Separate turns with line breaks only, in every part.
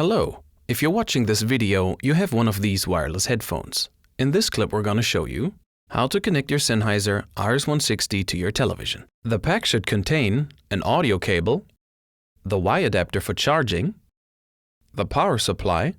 Hello! If you're watching this video, you have one of these wireless headphones. In this clip we're going to show you how to connect your Sennheiser RS160 to your television. The pack should contain an audio cable, the Y adapter for charging, the power supply,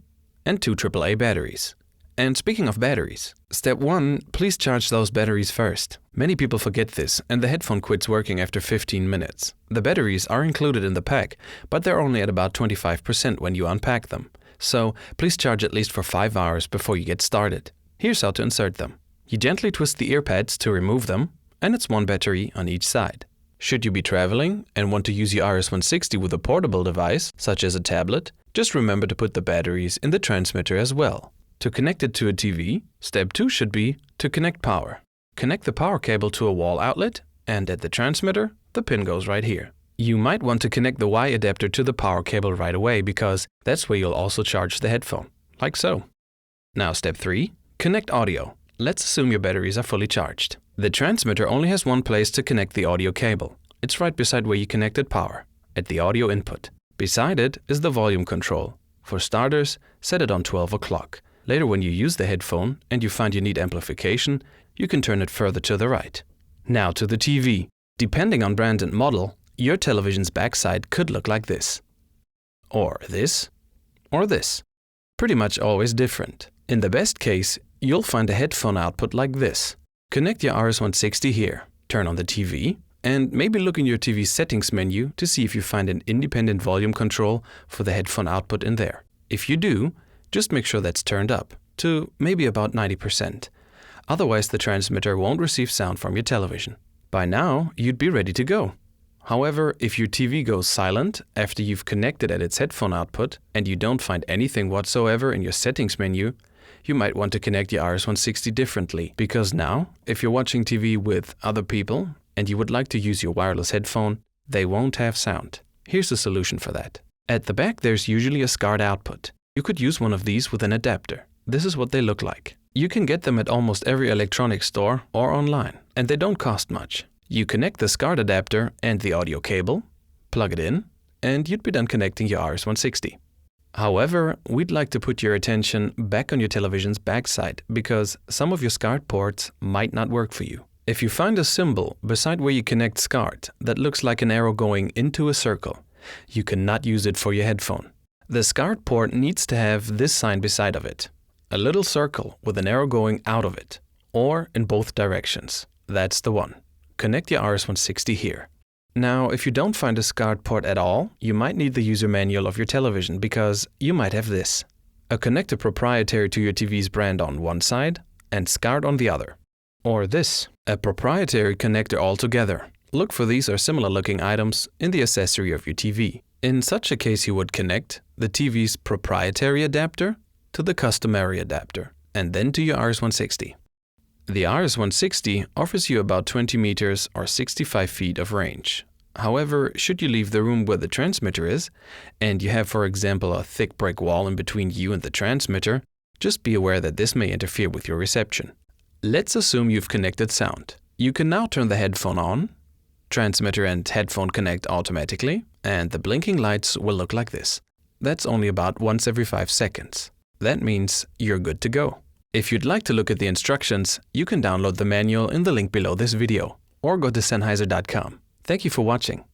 and 2 AAA batteries. And speaking of batteries, step 1, please charge those batteries first. Many people forget this and the headphone quits working after 15 minutes. The batteries are included in the pack, but they're only at about 25% when you unpack them. So please charge at least for 5 hours before you get started. Here's how to insert them. You gently twist the ear pads to remove them, and it's 1 battery on each side. Should you be traveling and want to use your RS160 with a portable device, such as a tablet, just remember to put the batteries in the transmitter as well. To connect it to a TV, step 2 should be to connect power. Connect the power cable to a wall outlet, and at the transmitter, the pin goes right here. You might want to connect the Y adapter to the power cable right away because that's where you'll also charge the headphone, like so. Now step 3, connect audio. Let's assume your batteries are fully charged. The transmitter only has one place to connect the audio cable. It's right beside where you connected power, at the audio input. Beside it is the volume control. For starters, set it on 12 o'clock. Later when you use the headphone and you find you need amplification, you can turn it further to the right. Now to the TV. Depending on brand and model, your television's backside could look like this. Or this. Or this. Pretty much always different. In the best case, you'll find a headphone output like this. Connect your RS160 here, turn on the TV, and maybe look in your TV settings menu to see if you find an independent volume control for the headphone output in there. If you do, just make sure that's turned up to maybe about 90%. Otherwise, the transmitter won't receive sound from your television. By now, you'd be ready to go. However, if your TV goes silent after you've connected at its headphone output and you don't find anything whatsoever in your settings menu, you might want to connect your RS160 differently, because now, if you're watching TV with other people and you would like to use your wireless headphone, they won't have sound. Here's a solution for that. At the back, there's usually a SCART output. You could use one of these with an adapter. This is what they look like. You can get them at almost every electronics store or online, and they don't cost much. You connect the SCART adapter and the audio cable, plug it in, and you'd be done connecting your RS160. However, we'd like to put your attention back on your television's backside because some of your SCART ports might not work for you. If you find a symbol beside where you connect SCART that looks like an arrow going into a circle, you cannot use it for your headphone. The SCART port needs to have this sign beside of it, a little circle with an arrow going out of it, or in both directions. That's the one. Connect your RS160 here. Now, if you don't find a SCART port at all, you might need the user manual of your television because you might have this. A connector proprietary to your TV's brand on one side and SCART on the other. Or this, a proprietary connector altogether. Look for these or similar looking items in the accessory of your TV. In such a case, you would connect the TV's proprietary adapter to the customary adapter, and then to your RS160. The RS160 offers you about 20 meters or 65 feet of range. However, should you leave the room where the transmitter is, and you have, for example, a thick brick wall in between you and the transmitter, just be aware that this may interfere with your reception. Let's assume you've connected sound. You can now turn the headphone on. Transmitter and headphone connect automatically, and the blinking lights will look like this. That's only about once every 5 seconds. That means you're good to go. If you'd like to look at the instructions, you can download the manual in the link below this video, or go to Sennheiser.com. Thank you for watching.